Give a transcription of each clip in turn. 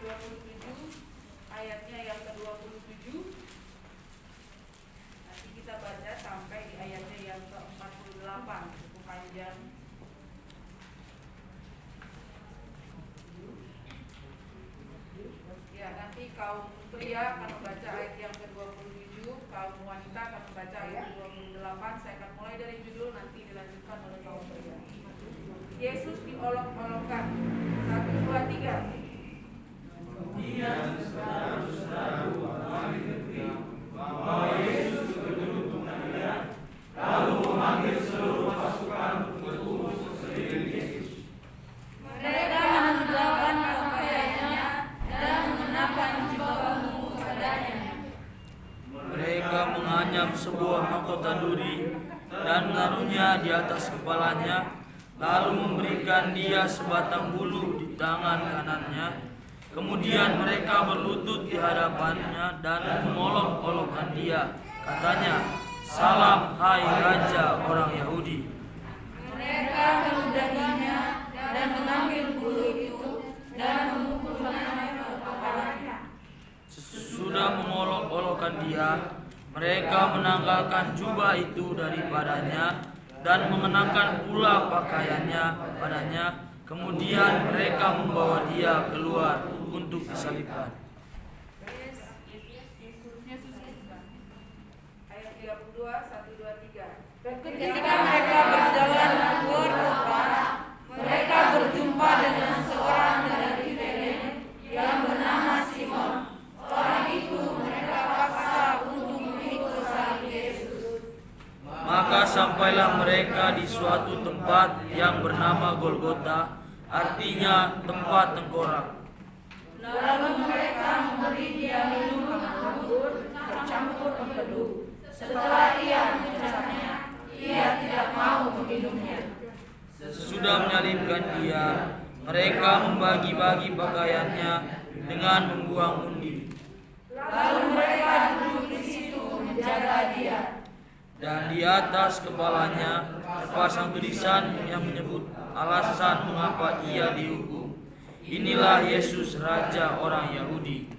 27 ayatnya yang ke-27. Nanti kita baca sampai di ayatnya yang ke-48, cukup panjang. Ya, nanti kaum pria akan membaca ayat yang ke-27, kaum wanita akan membaca ayat 28. Saya akan mulai dari judul, nanti dilanjutkan oleh kaum pria. Yesus diolok-olokkan. 1, 2, 3. Dia saudara-saudara kami negeri bahwa Yesus berduduk di pengadilan, lalu memanggil seluruh pasukan untuk berkumpul sekeliling Yesus. Mereka menundukkan pakaiannya dan mengenakan jubah ungu padanya. Mereka menganyam sebuah mahkota duri dan menaruhnya di atas kepalanya, lalu memberikan dia sebatang bulu di tangan kanannya. Kemudian mereka berlutut di hadapannya dan mengolok-olokkan dia. Katanya, "Salam, hai Raja orang Yahudi." Mereka meludahinya dan mengambil bulu itu dan memukulnya ke kepalanya. Sesudah mengolok-olokkan dia, mereka menanggalkan jubah itu daripadanya dan mengenakan pula pakaiannya padanya. Kemudian mereka membawa dia keluar untuk disalibkan. Ayat 32, 1, 2, 3. Ketika mereka berjalan keluar kota, mereka berjumpa dengan seorang dari Kirene yang bernama Simon. Orang itu mereka paksa untuk memikul salib Yesus. Maka sampailah mereka di suatu tempat yang bernama Golgota, artinya tempat tengkorak. Lalu mereka memberi dia minum anggur tercampur empedu. Setelah ia memecahnya, ia tidak mau meminumnya. Sesudah menyalibkan dia, mereka membagi-bagi pakaiannya dengan membuang undi. Lalu mereka duduk di situ menjaga dia. Dan di atas kepalanya terpasang tulisan yang menyebut alasan mengapa ia dihukum. "Inilah Yesus, Raja orang Yahudi."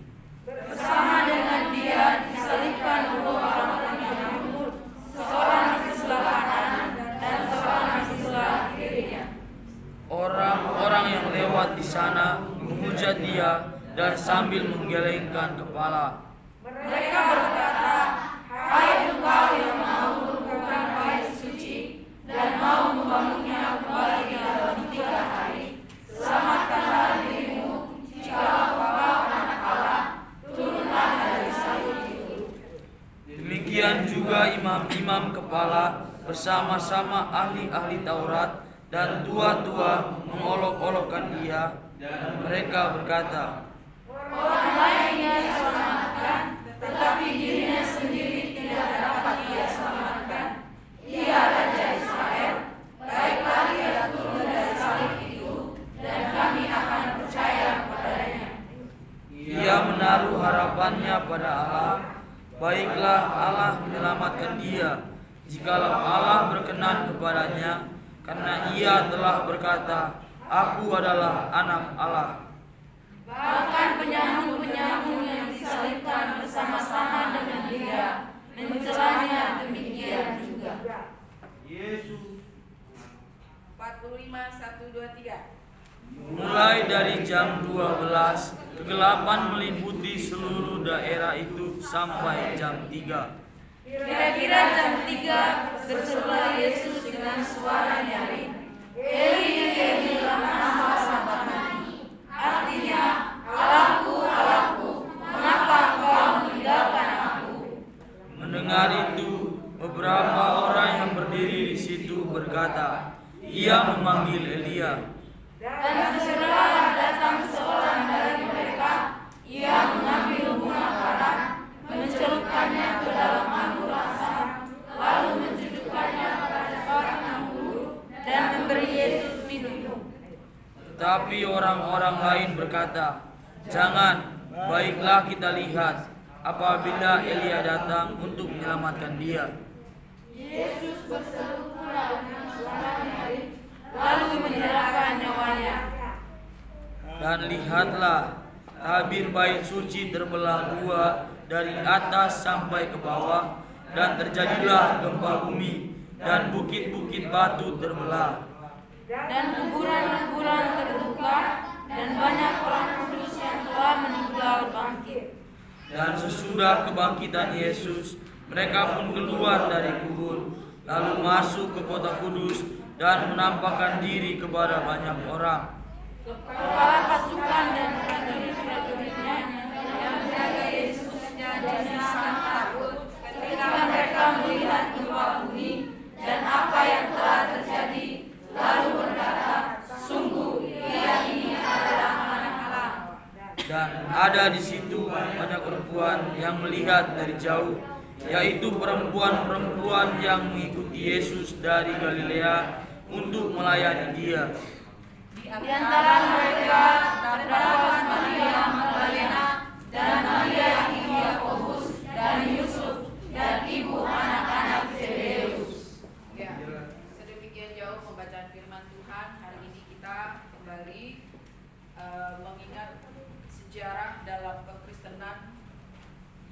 Bersama dengan dia disalibkan dua orang yang nyambut, seorang di sebelah kanan dan seorang di sebelah kirinya. Orang-orang yang lewat di sana menghujat dia dan sambil menggelengkan kepala. Mereka berkata, "Hai engkau yang mau melakukan bait suci dan mau membangunnya kembali dalam 3 hari, selamatkanlah dirimu, jika engkau anak Allah, turunlah dari salib itu." Demikian juga imam-imam kepala bersama-sama ahli-ahli Taurat dan tua-tua mengolok-olokkan dia. Mereka berkata, Orang lain ia selamatkan, tetapi dirinya sendiri tidak dapat ia selamatkan. Ia Raja Israel, baiklah ia turun dari salib itu, dan kami akan percaya kepadanya. ia menaruh harapannya pada Allah. Baiklah Allah menyelamatkan dia, jikalau Allah berkenan kepadanya, karena ia telah berkata, "Aku adalah anak Allah." Bahkan penyamun-penyamun yang disalibkan bersama-sama dengan dia mencelanya demikian juga. Yesus 45, 1, 2, 3. Mulai dari jam 12, kegelapan meliputi seluruh daerah itu sampai jam 3. Kira-kira jam 3 berserulah Yesus dengan suara nyaring, "Eli, Eli, lama sabachthani." Artinya, "Allahku, Allahku, mengapa engkau meninggalkan aku?" Mendengar itu, beberapa orang yang berdiri di situ berkata, "Ia memanggil Elia." Dan segera datang seorang dari mereka. Ia mengambil bunga karat, mencelupkannya ke dalam anggur asam, lalu menjudukkannya pada seorang anggur dan memberi Yesus minum. Tetapi orang-orang lain berkata, "Jangan, baiklah kita lihat apabila Elia datang untuk menyelamatkan dia." Yesus berseru pula dengan suara nyaring, lalu menyerahkan nyawanya. Dan lihatlah, tabir bait suci terbelah dua dari atas sampai ke bawah, dan terjadilah gempa bumi, dan bukit-bukit batu terbelah. Dan kuburan-kuburan terbuka, dan banyak orang kudus yang telah meninggal bangkit. Dan sesudah kebangkitan Yesus, mereka pun keluar dari kubur, lalu masuk ke kota kudus dan menampakkan diri kepada banyak orang. Kepala pasukan dan prajurit-prajuritnya yang menjaga Yesus jadi sangat takut ketika mereka melihat gempa bumi dan apa yang telah terjadi, lalu berkata, "Sungguh Dia ini adalah Anak Allah." Dan ada di situ banyak perempuan yang melihat dari jauh, yaitu perempuan-perempuan yang mengikuti Yesus dari Galilea untuk melayani Dia. Di antara mereka terdapat Maria Magdalena dan Maria ibu Yakobus dan Yusuf dan ibu anak-anak Zebedeus. Ya, sedemikian jauh pembacaan firman Tuhan. Hari ini kita kembali mengingat sejarah dalam kekristenan,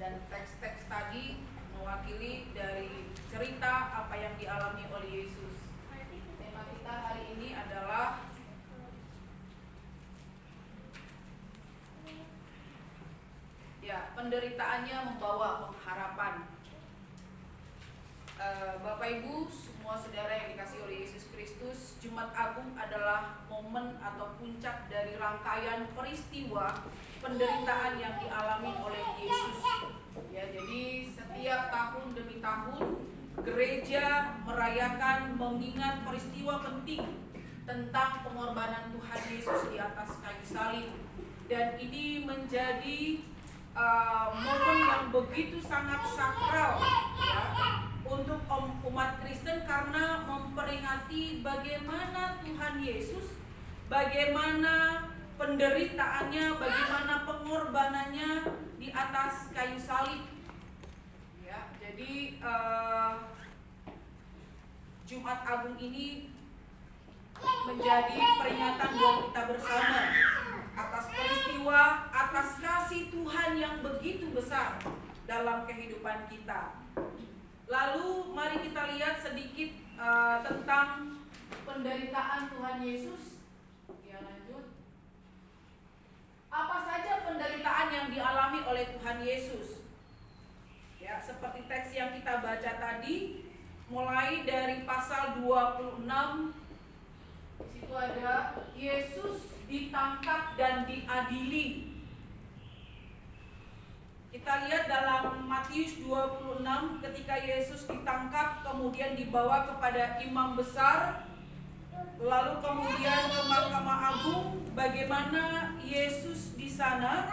dan teks-teks tadi mewakili dari cerita apa yang dialami oleh Yesus. Tema kita hari ini adalah penderitaannya membawa pengharapan. Bapak Ibu, semua saudara yang dikasihi oleh Yesus Kristus, Jumat Agung adalah momen atau puncak dari rangkaian peristiwa penderitaan yang dialami oleh Yesus. Ya, jadi setiap tahun demi tahun gereja merayakan mengingat peristiwa penting tentang pengorbanan Tuhan Yesus di atas kayu salib, dan ini menjadi momen yang begitu sangat sakral ya untuk umat Kristen, karena memperingati bagaimana Tuhan Yesus, bagaimana penderitaannya, bagaimana pengorbanannya di atas kayu salib. Ya, jadi Jumat Agung ini menjadi peringatan buat kita bersama atas peristiwa, atas kasih Tuhan yang begitu besar dalam kehidupan kita. Lalu mari kita lihat sedikit tentang penderitaan Tuhan Yesus. Ya, lanjut. Apa saja penderitaan yang dialami oleh Tuhan Yesus? Ya, seperti teks yang kita baca tadi, mulai dari pasal 26, di situ ada Yesus ditangkap dan diadili. Kita lihat dalam Matius 26, ketika Yesus ditangkap kemudian dibawa kepada imam besar, lalu kemudian ke Mahkamah Agung, bagaimana Yesus di sana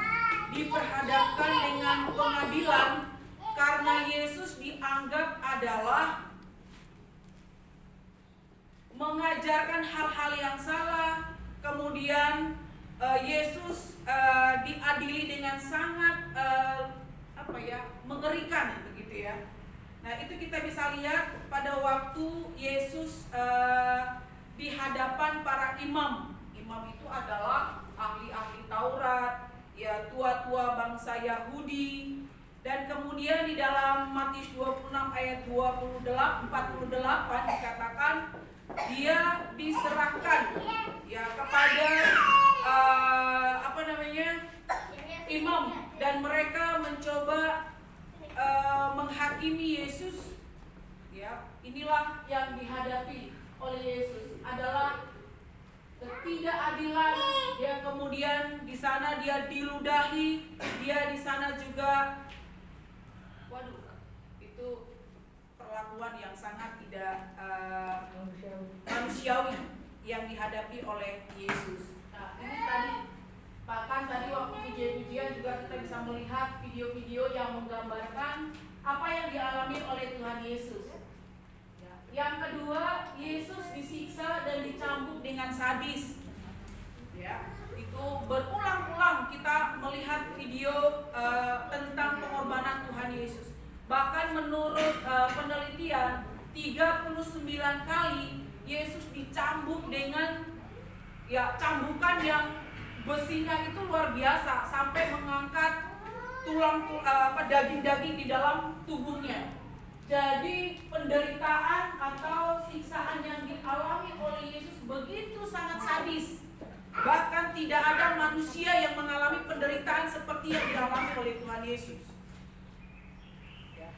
diperhadapkan dengan pengadilan karena Yesus dianggap adalah mengajarkan hal-hal yang salah. Kemudian Yesus diadili dengan sangat mengerikan begitu ya. Nah, itu kita bisa lihat pada waktu Yesus di hadapan para imam. Imam itu adalah ahli-ahli Taurat, ya, tua-tua bangsa Yahudi. Dan kemudian di dalam Matius 26 ayat 48 dikatakan dia diserahkan ya kepada imam, dan mereka mencoba menghakimi Yesus. Ya, inilah yang dihadapi oleh Yesus adalah ketidakadilan. Dia kemudian di sana dia diludahi, dia di sana juga itu perlakuan yang sangat tidak manusiawi yang dihadapi oleh Yesus. Nah, ini tadi, bahkan tadi waktu pujian juga kita bisa melihat video-video yang menggambarkan apa yang dialami oleh Tuhan Yesus. Ya. Yang kedua, Yesus disiksa dan dicambuk dengan sadis. Ya, itu berulang-ulang kita melihat video tentang pengorbanan Tuhan Yesus. Bahkan menurut penelitian 39 kali Yesus dicambuk dengan cambukan yang besinya itu luar biasa sampai mengangkat daging-daging di dalam tubuhnya. Jadi penderitaan atau siksaan yang dialami oleh Yesus begitu sangat sadis. Bahkan tidak ada manusia yang mengalami penderitaan seperti yang dialami oleh Tuhan Yesus. Ya,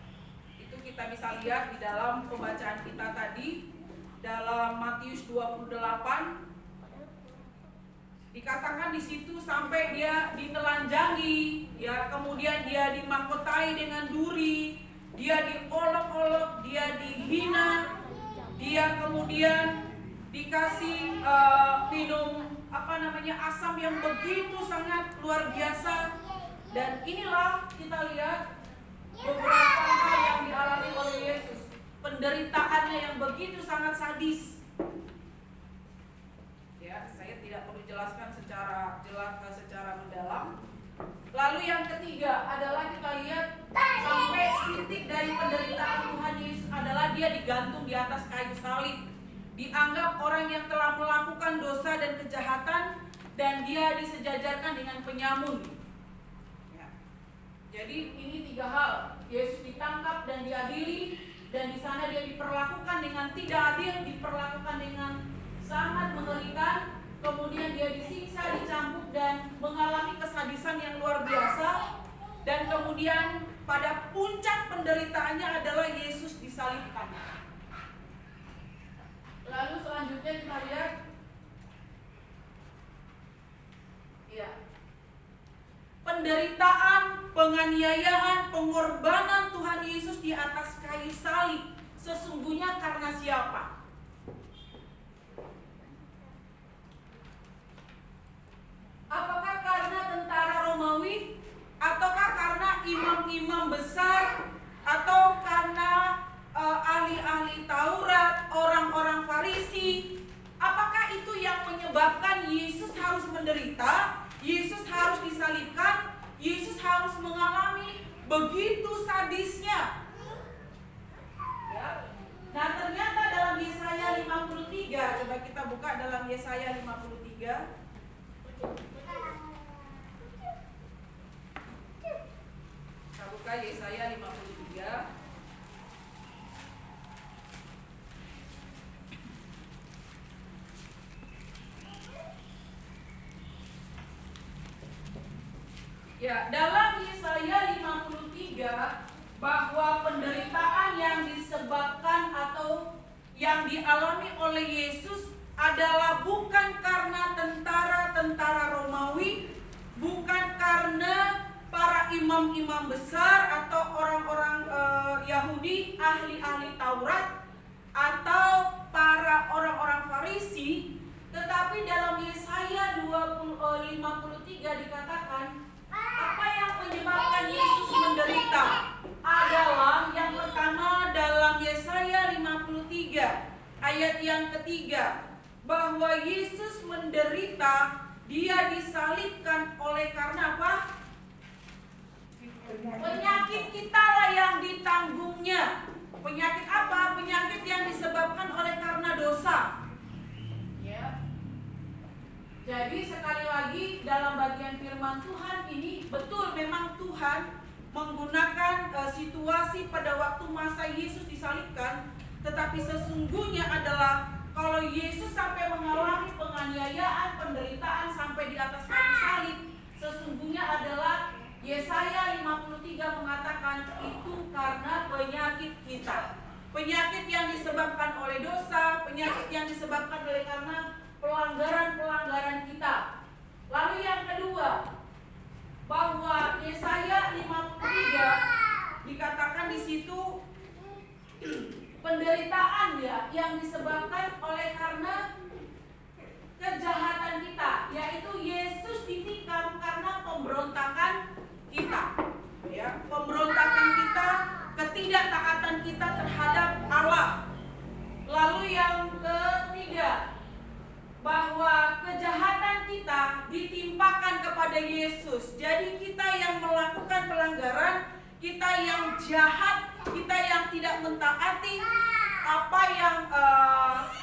itu kita bisa lihat di dalam pembacaan kita tadi dalam Matius 28. Dikatakan di situ sampai dia ditelanjangi, ya, kemudian dia dimahkotai dengan duri, dia diolok-olok, dia dihina, dia kemudian dikasih minum asam yang begitu sangat luar biasa. Dan inilah kita lihat beberapa hal yang dialami oleh Yesus, penderitaannya yang begitu sangat sadis. Ya, saya tidak perlu jelaskan secara mendalam. Lalu yang ketiga adalah kita lihat sampai titik dari penderitaan Tuhan Yesus adalah dia digantung di atas kayu salib. Dianggap orang yang telah melakukan dosa dan kejahatan, dan dia disejajarkan dengan penyamun. Ya. Jadi ini 3 hal. Yesus ditangkap dan diadili, dan di sana dia diperlakukan dengan tidak adil, diperlakukan dengan sangat mengerikan. Kemudian dia disiksa, dicambuk, dan mengalami kesadisan yang luar biasa. Dan kemudian pada puncak penderitaannya adalah Yesus disalibkan. Lalu selanjutnya kita lihat, ya, penderitaan, penganiayaan, pengorbanan Tuhan Yesus di atas kayu salib sesungguhnya karena siapa? Apakah karena tentara Romawi, ataukah karena imam-imam besar, atau karena ahli-ahli Taurat, orang-orang Farisi? Apakah itu yang menyebabkan Yesus harus menderita, Yesus harus disalibkan, Yesus harus mengalami begitu sadisnya? Ya. Nah, ternyata dalam Yesaya 53, coba kita buka dalam Yesaya 53. Kita buka Yesaya 53. Ya, dalam Yesaya 53 bahwa penderitaan yang disebabkan atau yang dialami oleh Yesus adalah bukan karena tentara-tentara Romawi, bukan karena para imam-imam besar atau orang-orang Yahudi, ahli-ahli Taurat, atau para orang-orang Farisi, tetapi dalam Yesaya 53 dikatakan apa yang menyebabkan Yesus menderita adalah yang pertama dalam Yesaya 53 ayat yang ketiga, bahwa Yesus menderita, dia disalibkan oleh karena apa? Penyakit kita lah yang ditanggungnya. Penyakit apa? Penyakit yang disebabkan oleh karena dosa. Ya. Jadi sekali lagi dalam bagian firman Tuhan ini betul memang Tuhan menggunakan situasi pada waktu masa Yesus disalibkan, tetapi sesungguhnya adalah kalau Yesus sampai mengalami penganiayaan, penderitaan sampai di atas kayu salib, sesungguhnya adalah Yesaya 53 mengatakan itu karena penyakit kita. Penyakit yang disebabkan oleh dosa, penyakit yang disebabkan oleh karena pelanggaran-pelanggaran kita. Lalu yang kedua, bahwa Yesaya 53 dikatakan di situ penderitaan ya yang disebabkan oleh karena kejahatan kita, yaitu Yesus ditikam karena pemberontakan kita, ya, pemberontakan kita, ketidaktaatan kita terhadap Allah. Lalu yang ketiga, bahwa kejahatan kita ditimpakan kepada Yesus. Jadi kita yang melakukan pelanggaran, kita yang jahat, kita yang tidak mentaati apa yang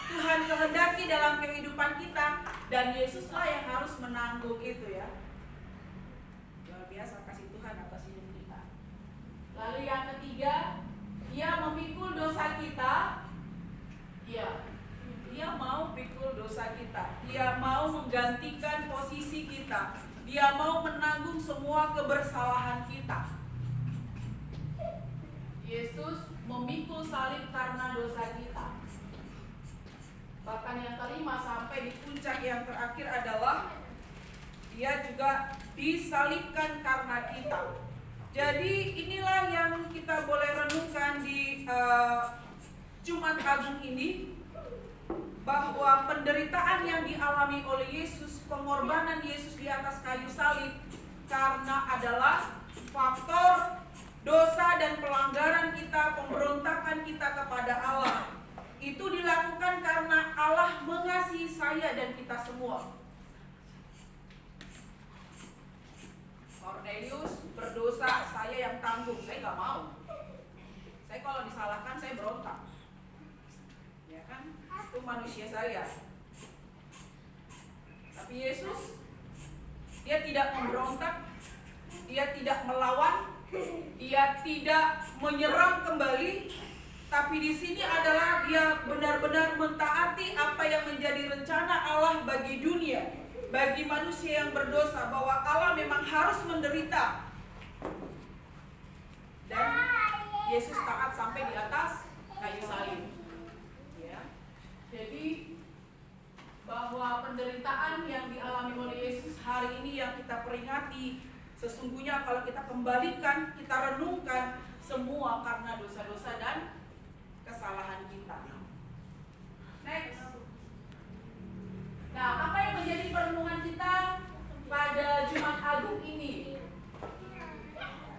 Tuhan kehendaki dalam kehidupan kita, Dan Yesuslah yang harus menanggung itu ya. Luar biasa kasih Tuhan atas hidup kita. Lalu yang ketiga, Dia memikul dosa kita. Iya, Dia mau pikul dosa kita. Dia mau menggantikan posisi kita. Dia mau menanggung semua kebersalahan kita. Yesus memikul salib karena dosa kita. Bahkan yang kelima sampai di puncak yang terakhir adalah Dia juga disalibkan karena kita. Jadi inilah yang kita boleh renungkan di Jumat Agung ini, bahwa penderitaan yang dialami oleh Yesus, pengorbanan Yesus di atas kayu salib, karena adalah faktor dosa dan pelanggaran kita, pemberontakan kita kepada Allah. Itu dilakukan karena Allah mengasihi saya dan kita semua. Cornelius berdosa, saya yang tanggung, saya gak mau. Saya kalau disalahkan saya berontak. Ya kan? Itu manusia saya. Tapi Yesus, Dia tidak memberontak, Dia tidak melawan, Dia tidak menyerang kembali, tapi di sini adalah Dia benar-benar mentaati apa yang menjadi rencana Allah bagi dunia, bagi manusia yang berdosa, bahwa Allah memang harus menderita. Dan Yesus taat sampai di atas kayu salib. Ya. Jadi bahwa penderitaan yang dialami oleh Yesus hari ini yang kita peringati, sesungguhnya kalau kita kembalikan, kita renungkan, semua karena dosa-dosa dan kesalahan kita. Next. Nah, apa yang menjadi perenungan kita pada Jumat Agung ini?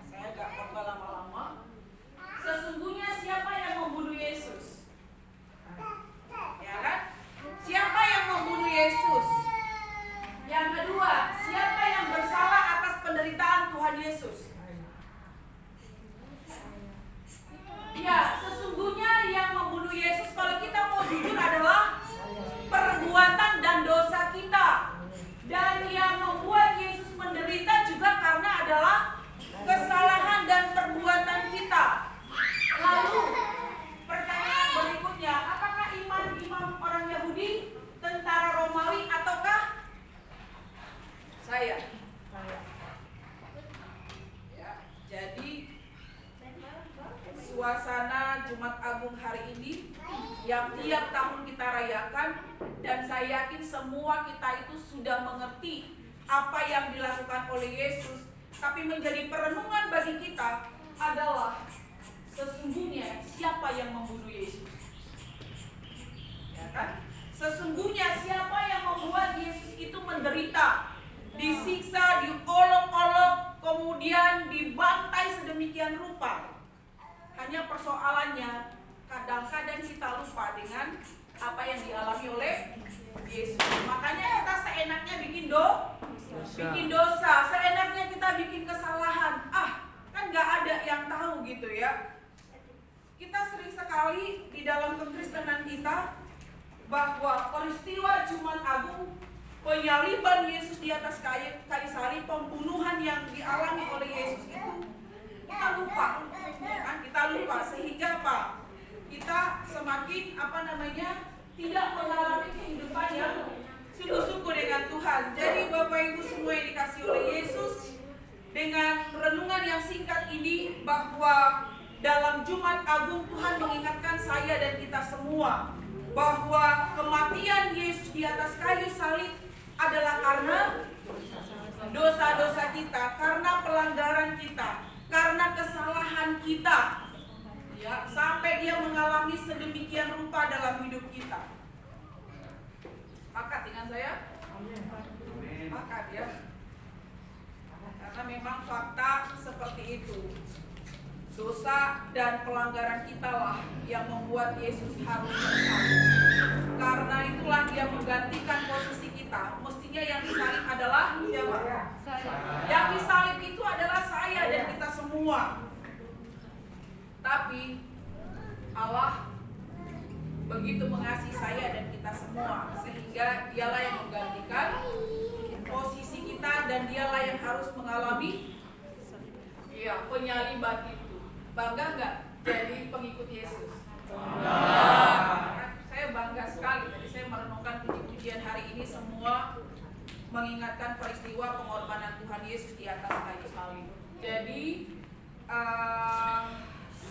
Saya gak bakal lama-lama. Sesungguhnya siapa yang membunuh Yesus? Ya kan? Siapa yang membunuh Yesus? Yang kedua, siapa yang bersalah atas penderitaan Tuhan Yesus? Ya, sesungguhnya yang membunuh Yesus, kalau kita mau jujur, adalah perbuatan dan dosa kita. Dan yang membuat Yesus menderita juga karena adalah kesalahan dan perbuatan kita. Lalu pertanyaan berikutnya, apakah imam orang Yahudi, tentara Romawi, ataukah saya? Ya, jadi suasana Jumat Agung hari ini yang tiap tahun kita rayakan, dan saya yakin semua kita itu sudah mengerti apa yang dilakukan oleh Yesus, tapi menjadi perenungan bagi kita adalah sesungguhnya siapa yang membunuh Yesus. Ya kan? Sesungguhnya siapa yang membuat Yesus itu menderita, disiksa, diolok-olok, kemudian dibantai sedemikian rupa. Hanya persoalannya, kadang-kadang kita lupa dengan apa yang dialami oleh Yesus. Makanya kita seenaknya bikin dosa, seenaknya kita bikin kesalahan. Kan gak ada yang tahu gitu ya. Kita sering sekali di dalam kekristenan kita, bahwa peristiwa Jumat Agung, penyaliban Yesus di atas kayu salib, pembunuhan yang dialami oleh Yesus itu kita lupa, kan? Kita lupa, sehingga apa? Kita semakin tidak mengalami kehidupan yang sungguh-sungguh dengan Tuhan. Jadi Bapak Ibu semua yang dikasih oleh Yesus, dengan renungan yang singkat ini, bahwa dalam Jumat Agung Tuhan mengingatkan saya dan kita semua bahwa kematian Yesus di atas kayu salib adalah karena dosa-dosa kita, karena pelanggaran kita, karena kesalahan kita, ya, sampai Dia mengalami sedemikian rupa dalam hidup kita. Pakat dengan saya? Pakat ya. Karena memang fakta seperti itu. Dosa dan pelanggaran kita lah yang membuat Yesus harus bersalib. Karena itulah Dia menggantikan posisi kita. Mestinya yang disalib adalah siapa? Yang disalib itu adalah saya dan kita semua. Tapi Allah begitu mengasihi saya dan kita semua, sehingga dialah yang menggantikan posisi kita dan dialah yang harus mengalami penyaliban itu. Bangga nggak jadi pengikut Yesus? Saya bangga sekali. Tadi saya merenungkan puji-pujian hari ini semua mengingatkan peristiwa pengorbanan Tuhan Yesus di atas kayu salib. Jadi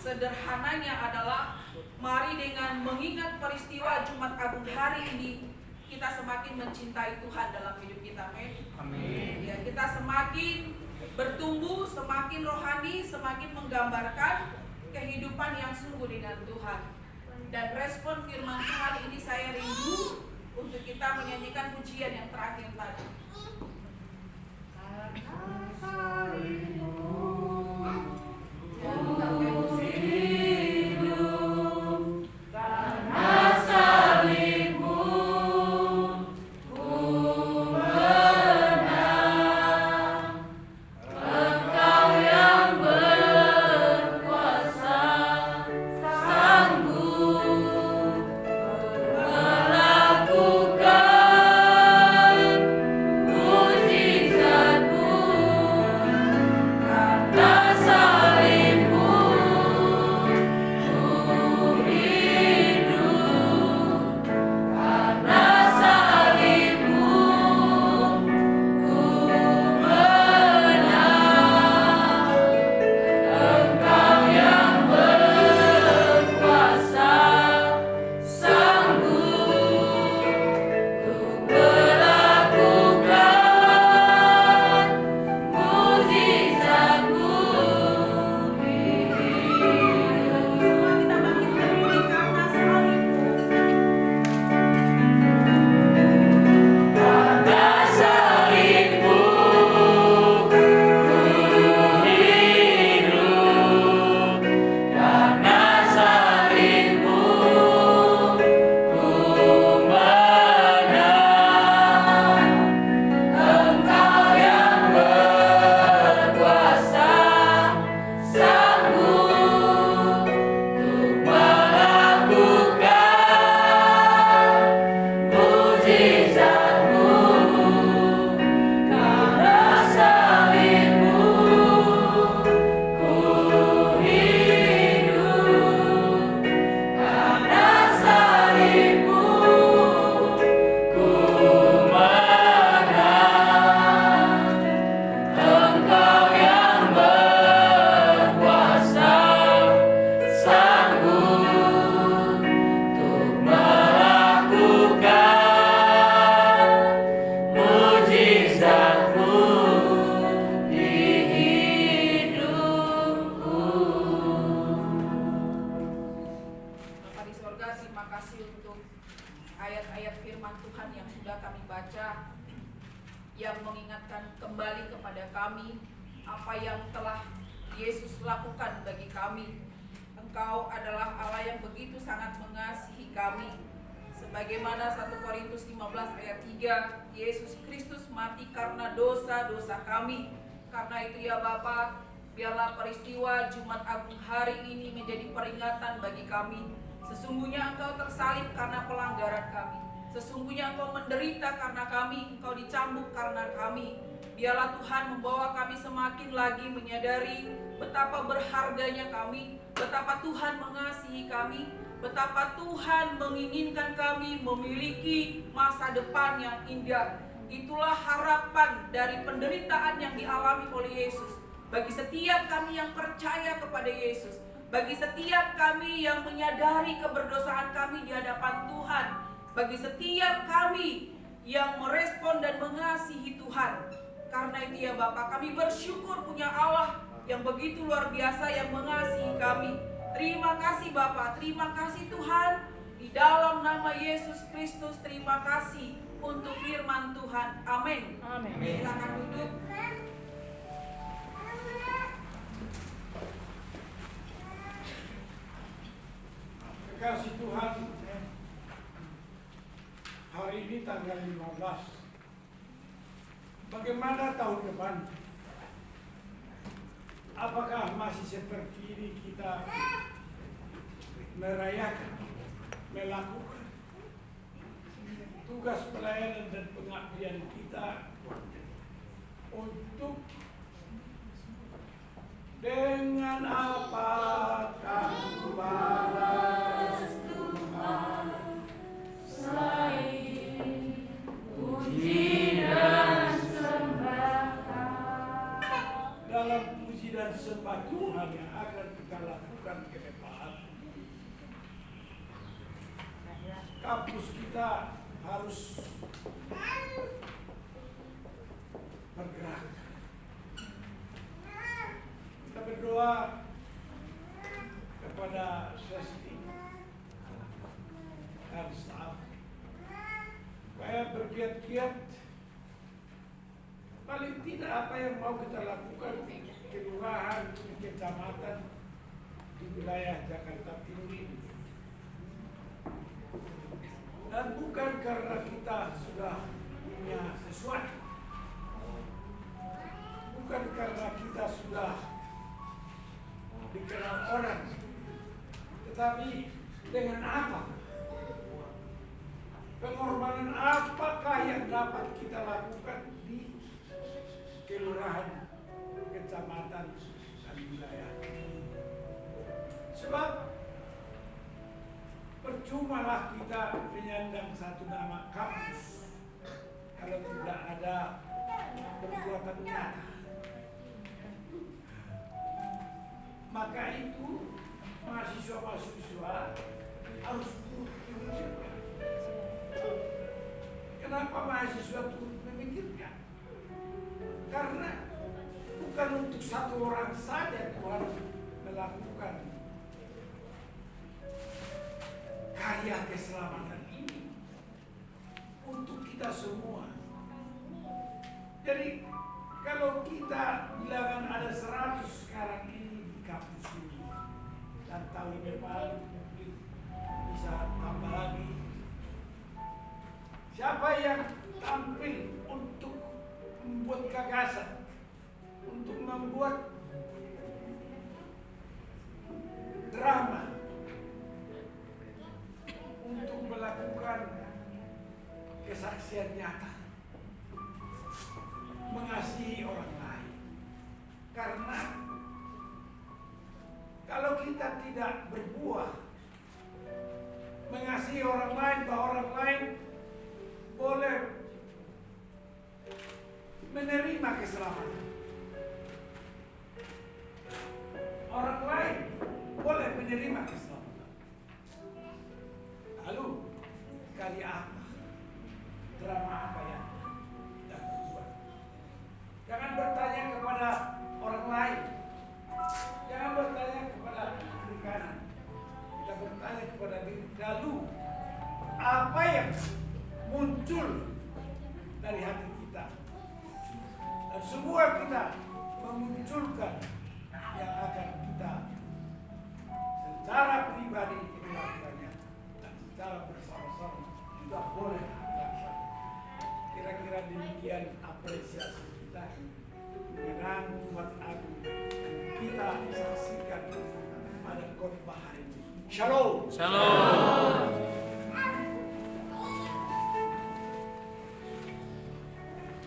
sederhananya adalah mari dengan mengingat peristiwa Jumat Agung hari ini kita semakin mencintai Tuhan dalam hidup kita. Amin. Ya, kita semakin bertumbuh, semakin rohani, semakin menggambarkan kehidupan yang sungguh dengan Tuhan. Dan respon firman Tuhan ini saya rindu untuk kita menyanyikan pujian yang terakhir tadi. Yang mengingatkan kembali kepada kami apa yang telah Yesus lakukan bagi kami. Engkau adalah Allah yang begitu sangat mengasihi kami. Sebagaimana 1 Korintus 15 ayat 3, Yesus Kristus mati karena dosa-dosa kami. Karena itu ya Bapa, biarlah peristiwa Jumat Agung hari ini menjadi peringatan bagi kami. Sesungguhnya Engkau tersalib karena pelanggaran kami. Sesungguhnya Engkau menderita karena kami, Engkau dicambuk karena kami. Biarlah Tuhan membawa kami semakin lagi menyadari betapa berharganya kami, betapa Tuhan mengasihi kami, betapa Tuhan menginginkan kami memiliki masa depan yang indah. Itulah harapan dari penderitaan yang dialami oleh Yesus. Bagi setiap kami yang percaya kepada Yesus, bagi setiap kami yang menyadari keberdosaan kami di hadapan Tuhan, bagi setiap kami yang merespon dan mengasihi Tuhan. Karena itu ya Bapak, kami bersyukur punya Allah yang begitu luar biasa yang mengasihi kami. Terima kasih Bapak, terima kasih Tuhan. Di dalam nama Yesus Kristus, terima kasih untuk firman Tuhan. Amin. Amin. Silakan duduk. Kasih Tuhan, hari ini tanggal 15. Bagaimana tahun depan? Apakah masih seperti ini kita merayakan? melakukan tugas pelayanan dan pengabdian kita untuk dengan apakah balas Tuhan selain puji dan sembah. dalam puji dan sembah Tuhan yang akan kita lakukan ke depan. Kampus kita harus bergerak. Kita berdoa kepada Sesti dan staf supaya bergiat-giat. Paling tidak apa yang mau kita lakukan di kelurahan, di kecamatan, di wilayah Jakarta Timur ini. Dan bukan karena kita sudah punya sesuatu, bukan karena kita sudah dikenal orang, tetapi dengan apa? Pengorbanan apakah yang dapat kita lakukan di kelurahan, kecamatan, dan wilayah? Sebab percumalah kita menyandang satu nama kampus kalau tidak ada perbuatan nyata. Maka itu mahasiswa-mahasiswa harus turut memikirkan. Kenapa mahasiswa turut memikirkan? Karena bukan untuk satu orang saja Tuhan melakukan karya keselamatan ini, untuk kita semua. Jadi kalau kita bilangan ada 100 sekarang ini di kampus ini, dan tahun depan mungkin bisa tambah lagi. Siapa yang tampil untuk membuat gagasan, untuk membuat drama, untuk melakukan kesaksian nyata, mengasihi orang lain. Karena kalau kita tidak berbuah mengasihi orang lain, bahwa orang lain boleh menerima keselamatan, orang lain boleh menerima keselamatan, lalu karya apa, drama apa yang kita buat? Jangan bertanya kepada orang lain, jangan bertanya kepada kiri kanan, kita bertanya kepada diri lalu apa yang muncul dari hati kita, dan semua kita memunculkan yang akan kita secara pribadi melakukannya, dan secara bersama-sama juga boleh melakukan. Kira-kira demikian apresiasi kita mengenang Tuhan Agung kita saksikan pada khotbah hari ini. Shalom. Shalom.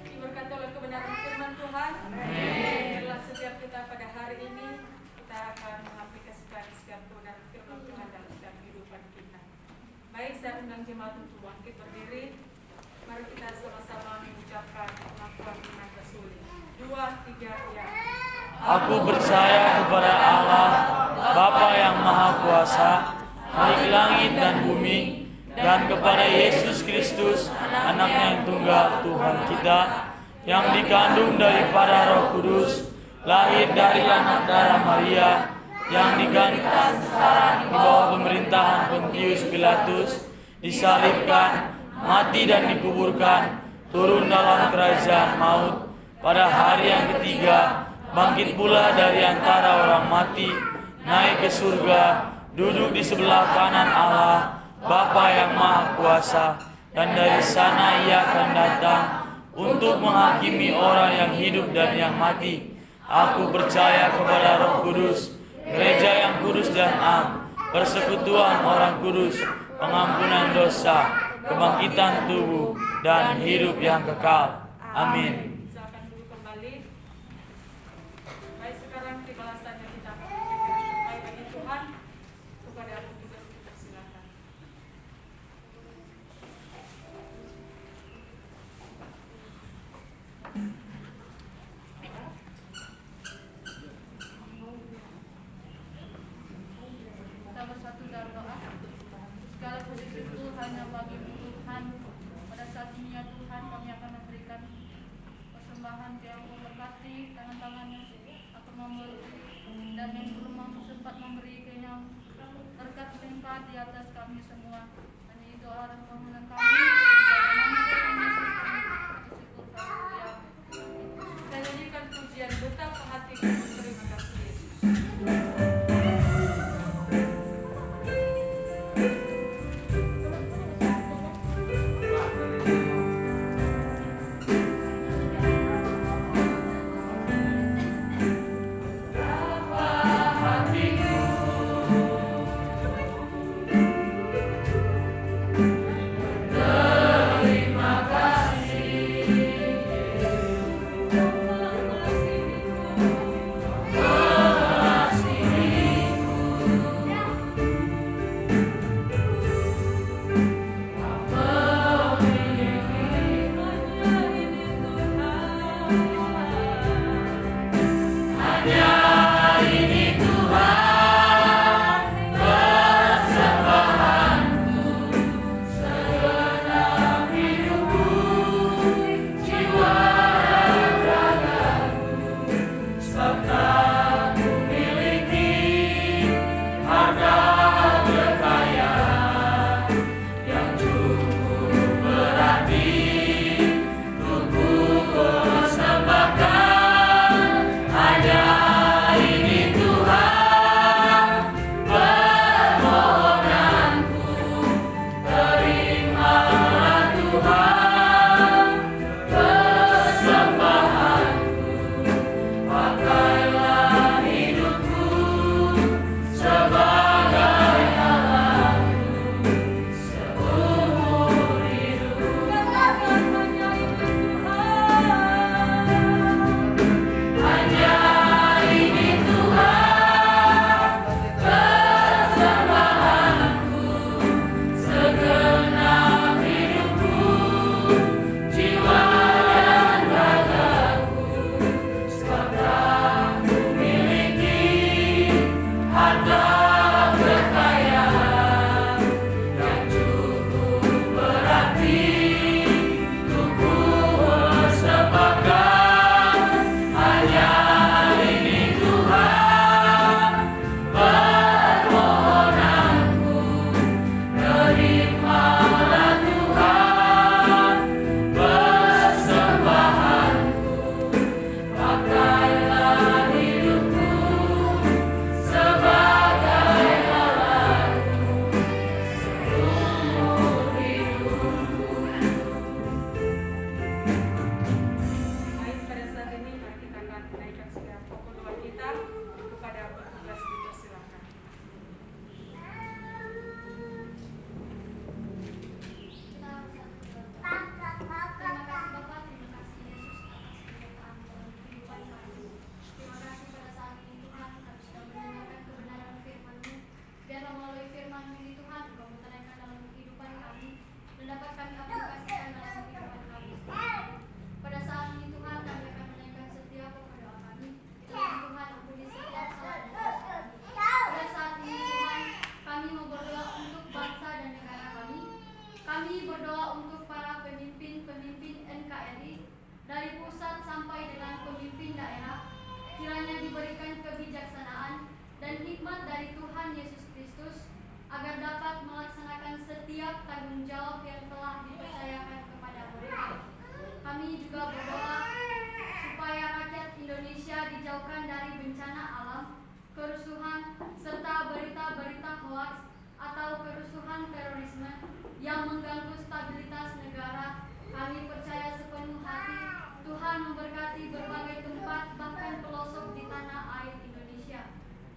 Diberkati oleh kebenaran firman Tuhan. Biarlah setiap kita pada hari ini kita akan mengaplikasikan setiap kebenaran firman Tuhan dalam setiap kehidupan kita. Baik, saya undang jemaat untuk bangkit berdiri. Mari kita sama-sama mengucapkan pengakuan iman rasuli. 2, 3, ya. Aku percaya kepada Allah, Bapa yang Maha Kuasa, Milik langit dan bumi, dan kepada Yesus Kristus, Anaknya yang tunggal Tuhan kita, yang dikandung daripada Roh Kudus, lahir dari anak darah Maria, yang digantung di bawah pemerintahan Pontius Pilatus, disalibkan, mati dan dikuburkan, turun dalam kerajaan maut, pada hari yang ketiga bangkit pula dari antara orang mati, naik ke surga, duduk di sebelah kanan Allah, Bapa yang Maha Kuasa, dan dari sana Ia akan datang untuk menghakimi orang yang hidup dan yang mati. Aku percaya kepada Roh Kudus, gereja yang kudus dan am, persekutuan orang kudus, pengampunan dosa, kebangkitan tubuh, dan hidup yang kekal. Amin. Silakan dulu kembali. Baik, sekarang balasannya kita baik bagi Tuhan kepada aku juga silakan. Kita bersatu dalam doa. Segala puji syukur hanya bagi Tuhan. Pada saat ini ya Tuhan, kami akan memberikan persembahan yang memberkati tangan-tangannya akan memberi dan yang belum sempat memberi kenyang berkat limpah di atas kami semua. Dan itu doa dan permohonan kami. Dalam nama Tuhan Yesus kami bersyukur. Haleluya. Kita nyanyikan pujian betapa hatiku terima kasih Yesus.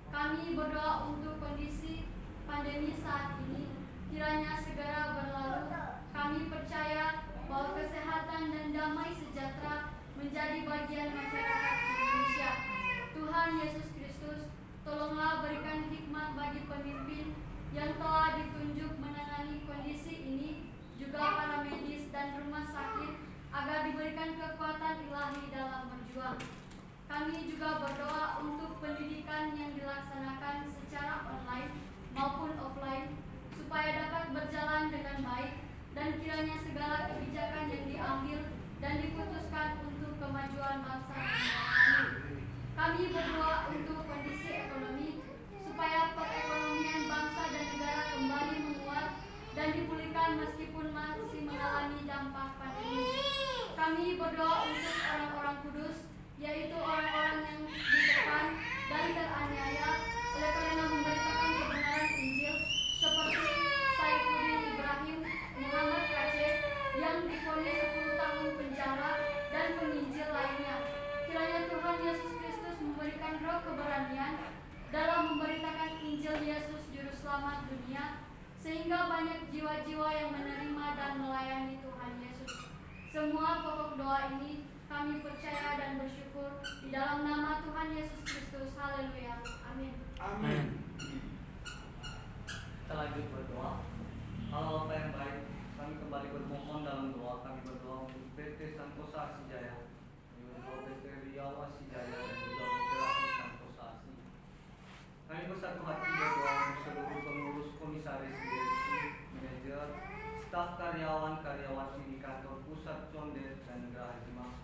Kami berdoa untuk kondisi pandemi saat ini, kiranya segera berlalu. Kami percaya bahwa kesehatan dan damai sejahtera menjadi bagian masyarakat Indonesia. Tuhan Yesus Kristus, tolonglah berikan hikmat bagi pemimpin yang telah ditunjuk menangani kondisi ini, juga para medis dan rumah sakit, agar diberikan kekuatan ilahi dalam berjuang. Kami juga berdoa untuk pendidikan yang dilaksanakan secara online maupun offline, supaya dapat berjalan dengan baik, dan kiranya segala kebijakan yang diambil dan diputuskan untuk kemajuan bangsa ini. Kami berdoa untuk kondisi ekonomi, supaya perekonomian bangsa dan negara kembali menguat dan dipulihkan meskipun masih mengalami dampak pandemi. Kami berdoa untuk orang-orang kudus, yaitu orang-orang yang ditekan dan teraniaya oleh karena memberitakan kebenaran Injil, seperti Saifuddin Ibrahim Muhammad Aceh yang divonis 10 tahun penjara dan penginjil lainnya. Kiranya Tuhan Yesus Kristus memberikan roh keberanian dalam memberitakan Injil Yesus Juru Selamat dunia, sehingga banyak jiwa-jiwa yang menerima dan melayani Tuhan Yesus. Semua pokok doa ini kami percaya dan bersyukur di dalam nama Tuhan Yesus Kristus. Haleluya. Amin. Amin. Kita lanjut berdoa. Allah Bapa yang baik, kami kembali bermohon dalam doa. Kami berdoa untuk PT Santosa Asijaya, untuk PT Riau Asijaya, dan juga Koperasi Santosa Asi. Kami bersatu hati berdoa untuk seluruh pengurus, komisaris, direksi, manajer, staf karyawan-karyawati di kantor pusat Condet dan Geraha Jemaah,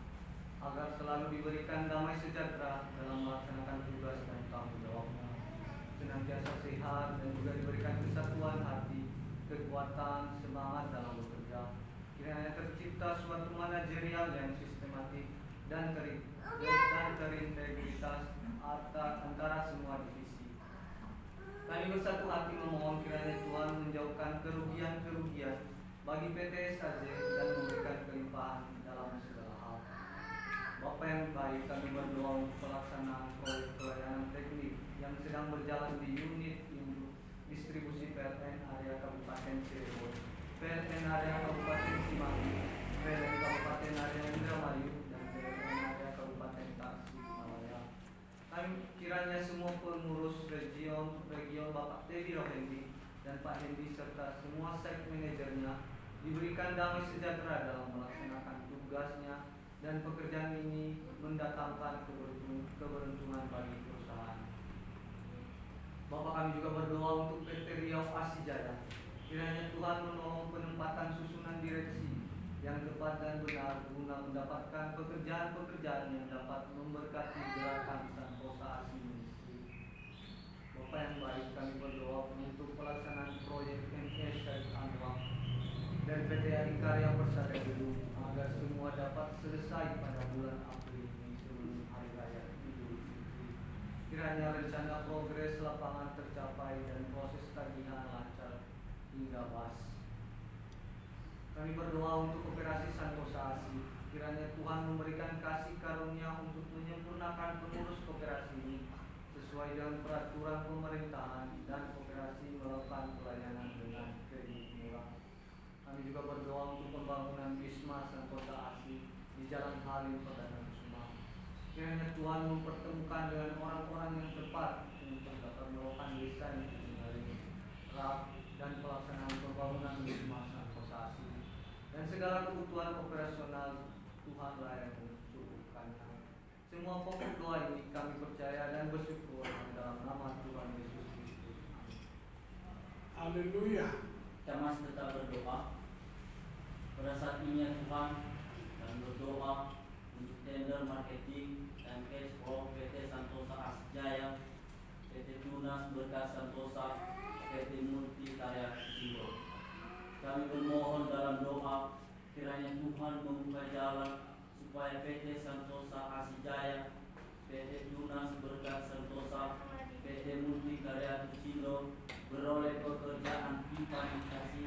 agar selalu diberikan damai sejahtera dalam melaksanakan tugas dan tanggung jawabnya, senantiasa sehat dan juga diberikan kesatuan hati, kekuatan, semangat dalam bekerja. Kiranya tercipta suatu manajerial yang sistematik dan terintegritas antara semua divisi. Kami bersatu hati memohon kiranya Tuhan menjauhkan kerugian-kerugian bagi PT SKJ dan memberikan kelimpahan dalam segala hal. Bapa yang baik, kami berdoa untuk pelaksanaan proyek pelayanan teknik yang sedang berjalan di unit induk distribusi PLN area Kabupaten Cirebon, PLN area Kabupaten Cimahi, PLN Kabupaten area Indramayu, dan PLN area Kabupaten Tasikmalaya. Kami kiranya semua pengurus region Bapak Teddy Rohendi dan Pak Hendi serta semua site manajernya diberikan damai sejahtera dalam melaksanakan tugasnya, dan pekerjaan ini mendatangkan keberuntungan bagi perusahaan. Bapak, kami juga berdoa untuk PT Riau Asijaya. Kiranya Tuhan menolong penempatan susunan direksi yang tepat dan benar guna mendapatkan pekerjaan-pekerjaan yang dapat memberkati gerakan Santosa Asi Ministry. Bapak yang baik, kami berdoa untuk pelaksanaan proyek MS Syarif Anwar dan PT Adikarya Persada Dulu, agar semua dapat selesai pada bulan April ini sebelum Hari Raya Idul Fitri. Kiranya rencana progres lapangan tercapai dan proses tagihan lancar hingga BAS. Kami berdoa untuk Koperasi Santosa Asi. Kiranya Tuhan memberikan kasih karunia untuk menyempurnakan pengurus koperasi ini sesuai dengan peraturan pemerintahan, dan koperasi melakukan pelayanan dengan kredit murah. Kami juga berdoa untuk pembangunan Wisma Santosa Asi di Jalan Halim Perdana Kusuma. Kiranya Tuhan mempertemukan dengan orang-orang yang tepat untuk dapat melakukan desain engineering, rak, dan pelaksanaan pembangunan Wisma Santosa Asi. Dan segala kebutuhan operasional Tuhanlah yang mencukupkannya. Semua pokok doa ini kami percaya dan bersyukur dalam nama Tuhan Yesus Kristus. Haleluya. Kita masih tetap berdoa. Pada saat ini ya Tuhan, kami berdoa untuk tender marketing dan cash flow PT Santosa Asijaya, PT Tunas Berkas Santosa, PT Multi Karya Simbol. Kami bermohon dalam doa, kiranya Tuhan membuka jalan supaya PT Santosa Asijaya, PT Tunas Berkas Santosa, PT Multi Karya Simbol beroleh pekerjaan pipa sanitasi,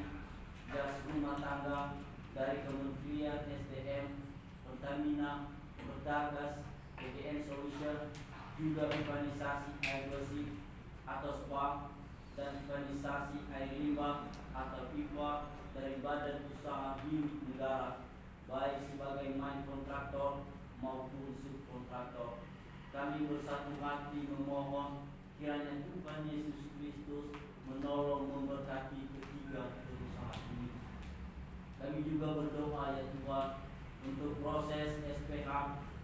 gas rumah tangga dari Kementerian SDM, Pertamina, Pertagas, PDN Solution, juga urbanisasi air bersih atau spa dan urbanisasi air limbah atau IPA dari badan usaha milik negara, baik sebagai main kontraktor maupun subkontraktor. Kami bersatu hati memohon kiranya Tuhan Yesus Kristus menolong memberkati ketiga perusahaan ini. Kami juga berdoa ya Tuhan untuk proses SPH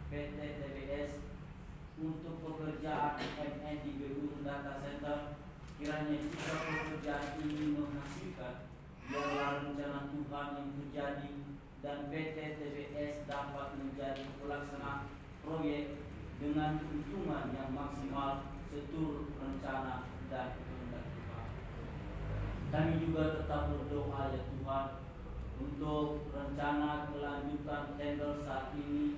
PT TBS untuk pekerjaan MN di BU Data Center. Kiranya jika pekerjaan ini menghasilkan, biarlah rencana Tuhan yang terjadi dan PT TBS dapat menjadi pelaksana proyek dengan keuntungan yang maksimal seturut rencana dan kehendak Tuhan. Kami juga tetap berdoa ya Tuhan untuk rencana kelanjutan tender saat ini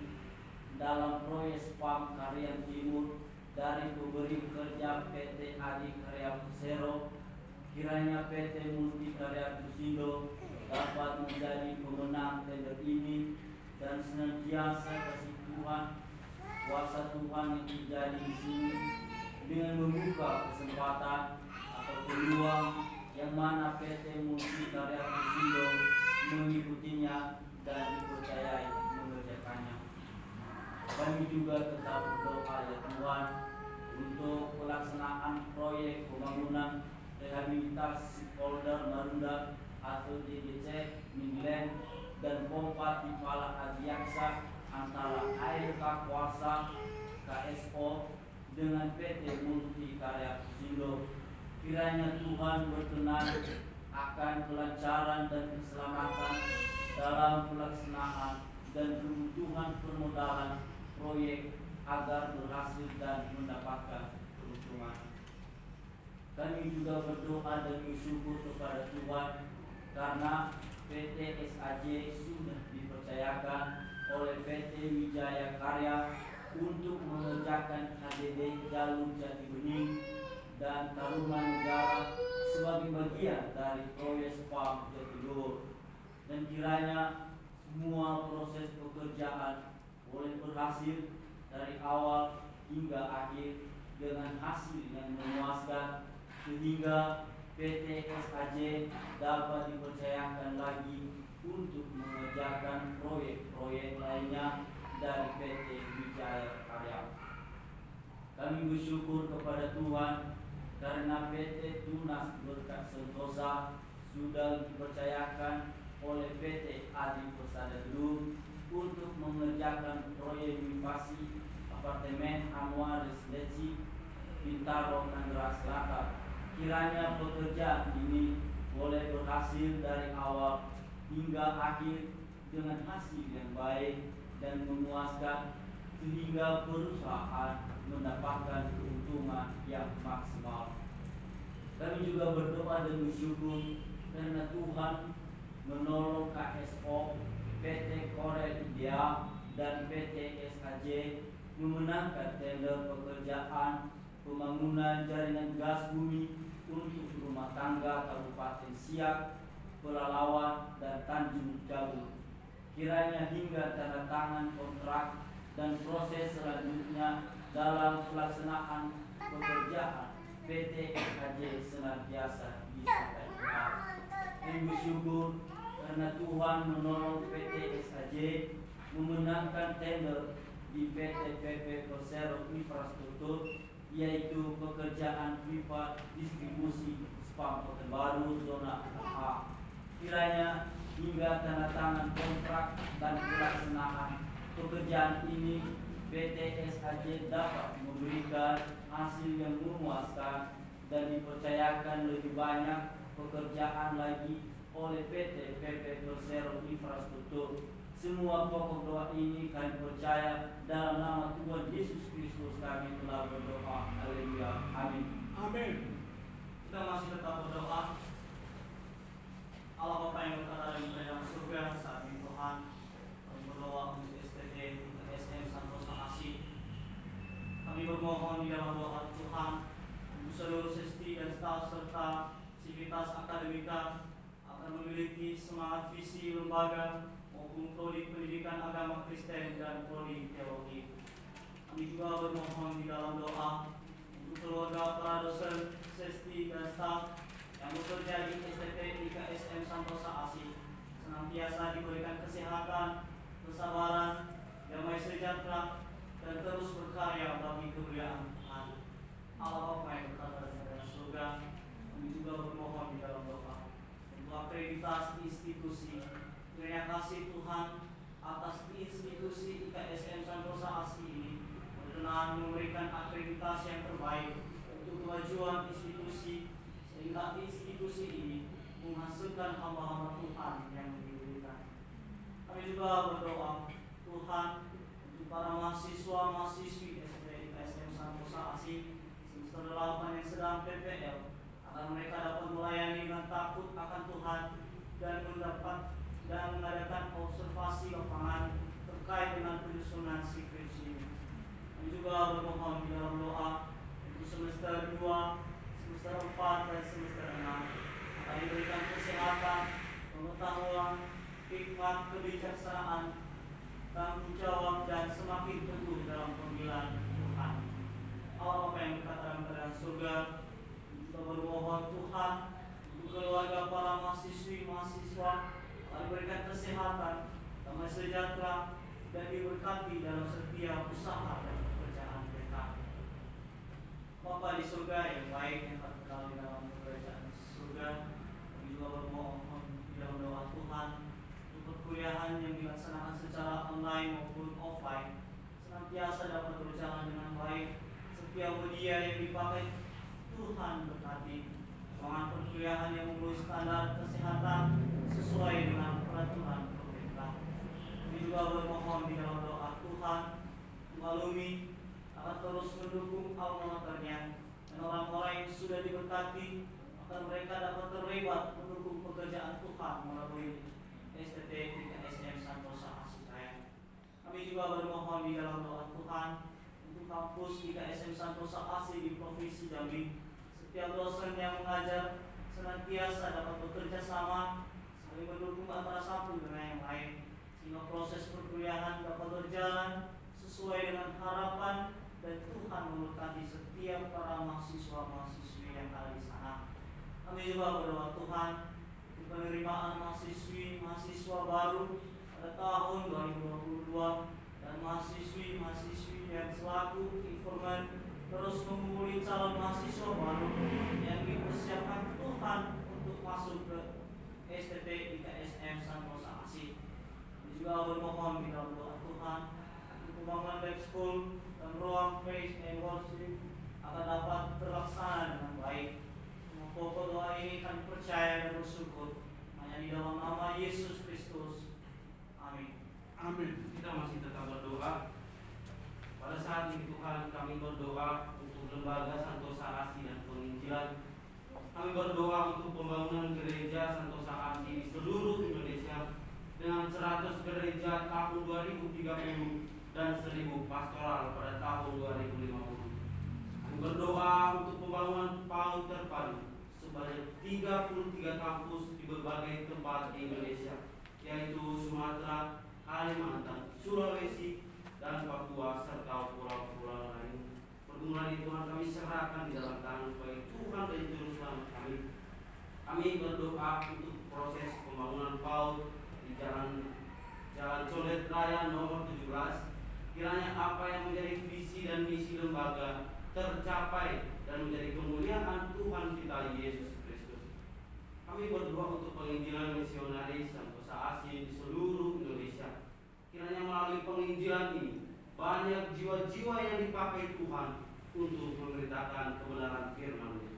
dalam proyek SPAM Karian Timur dari pemberi kerja PT Adi Karya Persero. Kiranya PT Multi Karya Pusindo dapat menjadi pemenang tender ini dan senantiasa kasih Tuhan, kuasa Tuhan yang terjadi di sini dengan membuka kesempatan atau peluang yang mana PT Multi Karya Pusindo mengikutinya dan dipercayai mengerjakannya. Kami juga tetap berdoa ya Tuhan untuk pelaksanaan proyek pembangunan rehabilitasi polder Marunda atau DDC Midland dan pompa Tipala Adiaksa antara ALK Kuasa KSO dengan PT Multi Karya Pusindo. Kiranya Tuhan berkenan akan kelancaran dan keselamatan dalam pelaksanaan dan kebutuhan permodalan proyek agar berhasil dan mendapatkan keuntungan. Kami juga berdoa dan bersyukur kepada Tuhan karena PT SAJ sudah dipercayakan oleh PT Wijaya Karya untuk mengerjakan HDD jalur Jati Bening dan Taruman Negara sebagai bagian dari proyek SPAM Jatiluhur. Dan kiranya semua proses pekerjaan boleh berhasil dari awal hingga akhir dengan hasil yang memuaskan sehingga PT SAJ dapat dipercayakan lagi untuk mengerjakan proyek-proyek lainnya dari PT Wijaya Karya. Kami bersyukur kepada Tuhan karena PT Tunas Berkat Sentosa sudah dipercayakan oleh PT Adi Persada Group untuk mengerjakan proyek renovasi apartemen Anwar Residensi Bintaro Tangerang Selatan. Kiranya pekerjaan ini boleh berhasil dari awal hingga akhir dengan hasil yang baik dan memuaskan sehingga perusahaan mendapatkan keuntungan yang maksimal. Kami juga berdoa dan bersyukur karena Tuhan menolong KSO, PT Korel India dan PT SKJ memenangkan tender pekerjaan pembangunan jaringan gas bumi untuk rumah tangga Kabupaten Siak, Pelalawan, dan Tanjung Jabung. Kiranya hingga tanda tangan kontrak dan proses selanjutnya dalam pelaksanaan pekerjaan PT SKJ senantiasa disertai Tuhan. Kami bersyukur karena Tuhan menolong PT SKJ memenangkan tender di PT PP Persero Infrastruktur, yaitu pekerjaan pipa distribusi SPAM Pekanbaru zona A. Kiranya hingga tanda tangan kontrak dan pelaksanaan pekerjaan ini PT SAJ dapat memberikan hasil yang memuaskan dan dipercayakan lebih banyak pekerjaan lagi oleh PT PP Persero Infrastruktur. Semua pokok doa ini kami percaya dalam nama Tuhan Yesus Kristus kami telah berdoa. Haleluya. Amin. Amin. Kita masih tetap berdoa. Allah Bapa yang berkata di dalam surga, saat ini Tuhan kami berdoa untuk STT SM Santosa Asih. Kami bermohon di dalam doa Tuhan untuk seluruh sesti dan staf serta sivitas akademika akan memiliki semangat visi lembaga maupun prodi pendidikan agama Kristen dan prodi teologi. Kami juga bermohon di dalam doa untuk keluarga para dosen, sesti dan staf yang bekerja di STT IKS Santosa Asih senantiasa diberikan kesehatan, kesabaran, damai sejahtera, dan terus berkarya bagi kemuliaan Tuhan. Allah Bapa yang berkata di dalam surga, kami juga bermohon di dalam doa untuk akreditasi institusi. Kiranya kasih Tuhan atas institusi IKSM Santosa Asih ini berkenan memberikan akreditasi yang terbaik untuk kemajuan institusi, sehingga institusi ini menghasilkan hamba-hamba Tuhan yang dimuliakan. Kami juga berdoa Tuhan untuk para mahasiswa-mahasiswi SD IKSM Santosa Asih semester 8 yang sedang PPL, agar mereka dapat melayani dengan takut akan Tuhan dan mengadakan observasi lapangan terkait dengan penyusunan skripsi ini. Kami juga bermohon di dalam doa untuk semester 2, semester 4, dan semester 6 akan diberikan kesehatan, pengetahuan, hikmat, kebijaksanaan, tanggung jawab, dan semakin teguh dalam pembelaan Tuhan. Allah Bapa yang berkata dalam kerajaan surga, kita bermohon Tuhan untuk keluarga para mahasiswa akan diberikan kesehatan, damai sejahtera, dan diberkati dalam setiap usaha dan pekerjaan mereka. Bapa di surga yang baik yang terkenal di dalam kerajaan surga, kami juga bermohon di dalam doa Tuhan untuk perkuliahan yang dilaksanakan secara online maupun offline senantiasa dapat berjalan dengan baik. Setiap media yang dipakai Tuhan berkati, ruangan perkuliahan yang memenuhi standar kesehatan sesuai dengan peraturan pemerintah. Kami juga bermohon di dalam doa Tuhan alumni akan terus mendukung alma maternya, dan orang-orang yang sudah diberkati akan mereka dapat terlibat mendukung pekerjaan Tuhan melalui STT IKSM Santosa Asih. Kami juga bermohon di dalam doa Tuhan untuk kampus IKSM Santosa Asih di Provinsi Jambi. Setiap dosen yang mengajar senantiasa dapat bekerja sama, saling mendukung antara satu dengan yang lain, sehingga proses perkuliahan dapat berjalan sesuai dengan harapan, dan Tuhan memberkati setiap para mahasiswa-mahasiswi yang ada di sana. Kami juga berdoa Tuhan untuk penerimaan mahasiswa baru pada tahun 2022, dan mahasiswi-mahasiswi yang selaku informan terus mengumpuli calon mahasiswa baru yang dipersiapkan Tuhan untuk masuk ke STT IKSM Santosa Asih. Kami juga bermohon di dalam doa Tuhan untuk pembangunan lab school dan ruang praise and worship akan dapat terlaksana dengan baik. Pokok doa ini kami percaya dan bersyukur hanya di dalam nama Yesus Kristus. Amin. Amin. Kita masih tetap berdoa. Pada saat ini Tuhan, kami berdoa untuk lembaga Santosa Asih dan penginjilan. Kami berdoa untuk pembangunan gereja Santosa Asih di seluruh Indonesia dengan 100 gereja tahun 2030 dan 1000 pastoral pada tahun 2050. Kami berdoa untuk pembangunan PAUD terpadu sebanyak 33 kampus di berbagai tempat di Indonesia, yaitu Sumatera, Kalimantan, Sulawesi, dan Papua, serta pulau-pulau lain. Pergumulan itu kami serahkan di dalam tangan sebagai Tuhan dan Juru Selamat kami. Kami berdoa untuk proses pembangunan PAUD di Jalan Colet Raya nomor 17. Kiranya apa yang menjadi visi dan misi lembaga tercapai dan menjadi kemuliaan Tuhan kita Yesus Kristus. Kami berdoa untuk penginjilan misionaris Santosa Asih di seluruh Indonesia. Kiranya melalui penginjilan ini banyak jiwa-jiwa yang dipakai Tuhan untuk memberitakan kebenaran firman-Nya.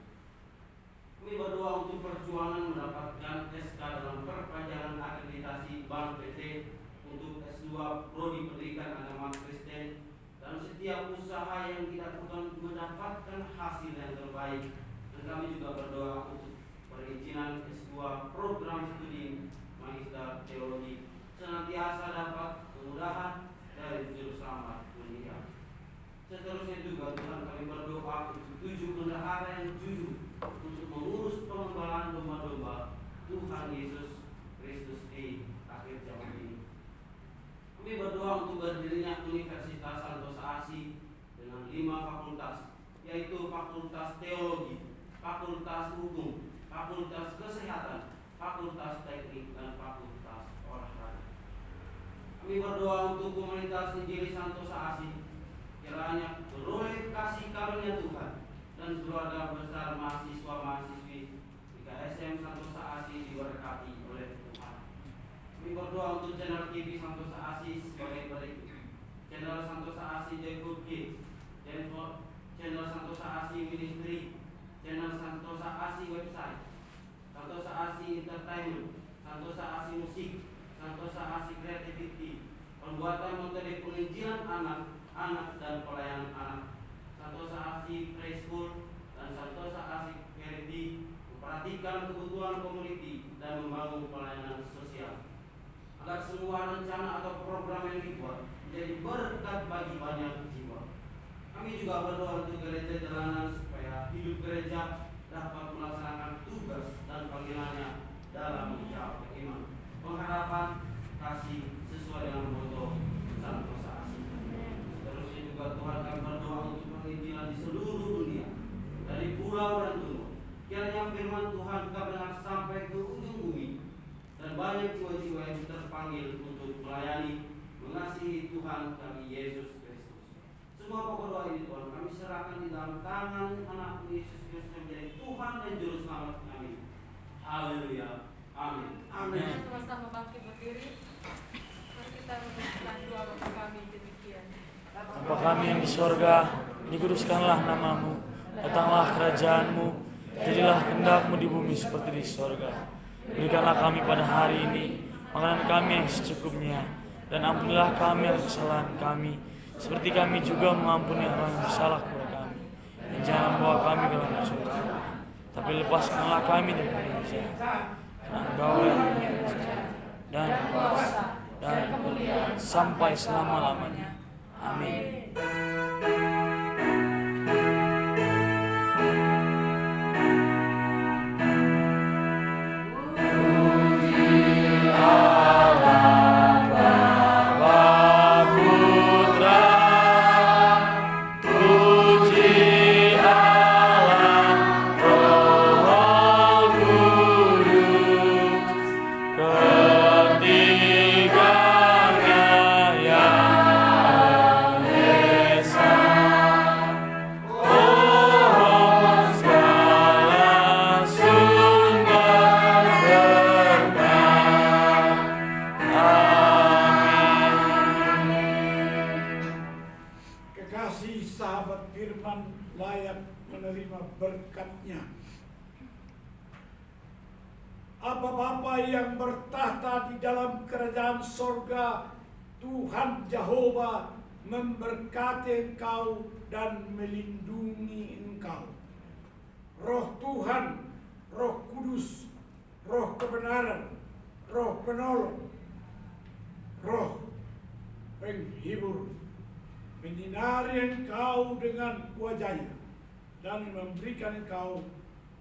Kami berdoa untuk perjuangan mendapatkan SK dalam perpanjangan akreditasi Bank PT untuk S2 Prodi Pendidikan Agama Kristen, dan setiap usaha yang dilakukan mendapatkan hasil yang terbaik. Dan kami juga berdoa untuk perizinan S2 program studi Magister Teologi senantiasa dapat kemudahan dari Juru Selamat dunia. Seterusnya juga Tuhan, kami berdoa untuk 7 bendahara yang jujur untuk mengurus pengembalaan domba-domba Tuhan Yesus Kristus di akhir zaman ini. Kami berdoa untuk berdirinya Universitas Santosa Asih dengan 5 fakultas, yaitu Fakultas Teologi, Fakultas Hukum, Fakultas Kesehatan, Fakultas Teknik, dan Fakultas Olahraga. Kami berdoa untuk komunitas Injili Santosa Asih, kiranya beroleh kasih karunia Tuhan dan keluarga besar mahasiswa-mahasiswi IKSM Santosa Asih diberkati oleh Tuhan. Kami berdoa untuk channel TV Santosa Asih sebagai berikut: channel Santosa Asih Jacob Kids, channel Santosa Asih Ministry, channel Santosa Asih website, Santosa Asih Entertainment, Santosa Asih Musik, Santosa Asih Creativity, pembuatan materi penginjilan anak dan pelayanan anak, Santosa Asih Preschool, dan Santosa Asih Charity, memperhatikan kebutuhan komuniti dan membangun pelayanan sosial, agar semua rencana atau program yang dibuat menjadi berkat bagi banyak jiwa. Kami juga berdoa untuk gereja jalanan supaya hidup gereja dapat melaksanakan tugas dan panggilannya dalam menjawab iman, pengharapan, kasih sesuai dengan motto Santosa Asih. Seterusnya juga Tuhan, kami berdoa untuk penginjilan di seluruh dunia, dari pulau dan gunung. Kiranya firman Tuhan terdengar sampai ke ujung bumi, dan banyak jiwa-jiwa yang terpanggil untuk melayani, mengasihi Tuhan kami Yesus Kristus. Semua pokok doa ini Tuhan kami serahkan di dalam tangan anak Yesus Kristus yang menjadi Tuhan dan Juru Selamat kami. Haleluya. Amin. Amin. Sama-sama bangkit berdiri. Mari kita meneruskan doa bapa kami demikian. Bapa kami yang di sorga, dikuduskanlah namamu, datanglah kerajaanmu, jadilah kehendak-Mu di bumi seperti di sorga. Berikanlah kami pada hari ini makanan kami yang secukupnya, dan ampunilah kami akan kesalahan kami, seperti kami juga mengampuni orang yang bersalah kepada kami. Dan jangan membawa kami ke dalam musibah, tapi lepaskanlah kami dari penjara. Engkau yang dan sampai selama-lamanya. Amin. Kekasih sahabat firman layak menerima berkatnya. Apa Bapa yang bertahta di dalam kerajaan sorga, Tuhan Yehova memberkati engkau dan melindungi engkau. Roh Tuhan, Roh Kudus, Roh kebenaran, Roh penolong, Roh penghibur, menyinari engkau dengan wajahnya dan memberikan engkau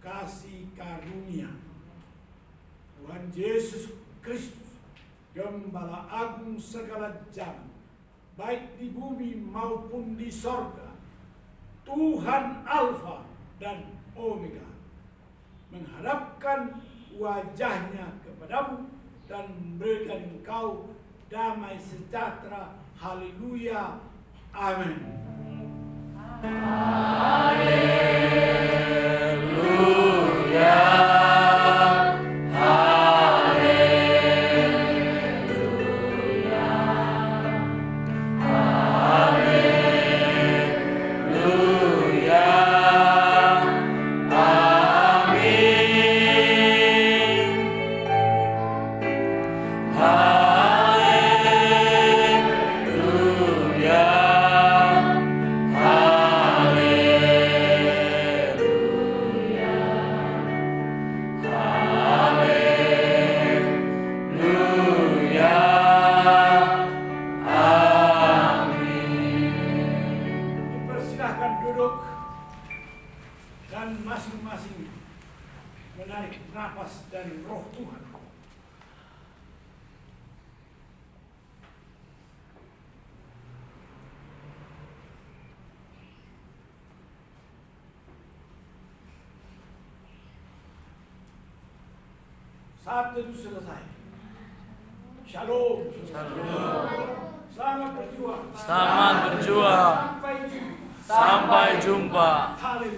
kasih karunia. Tuhan Yesus Kristus, Gembala Agung segala zaman, baik di bumi maupun di sorga, Tuhan Alfa dan Omega, menghadapkan wajahnya kepadamu dan memberikan engkau damai sejahtera. Haleluya. Amin. Haleluya. Dan masing-masing menarik nafas dari roh Tuhan. Satu itu selesai. Shalom. Selamat berjuang. Selamat berjuang. Sampai jumpa. Sampai jumpa.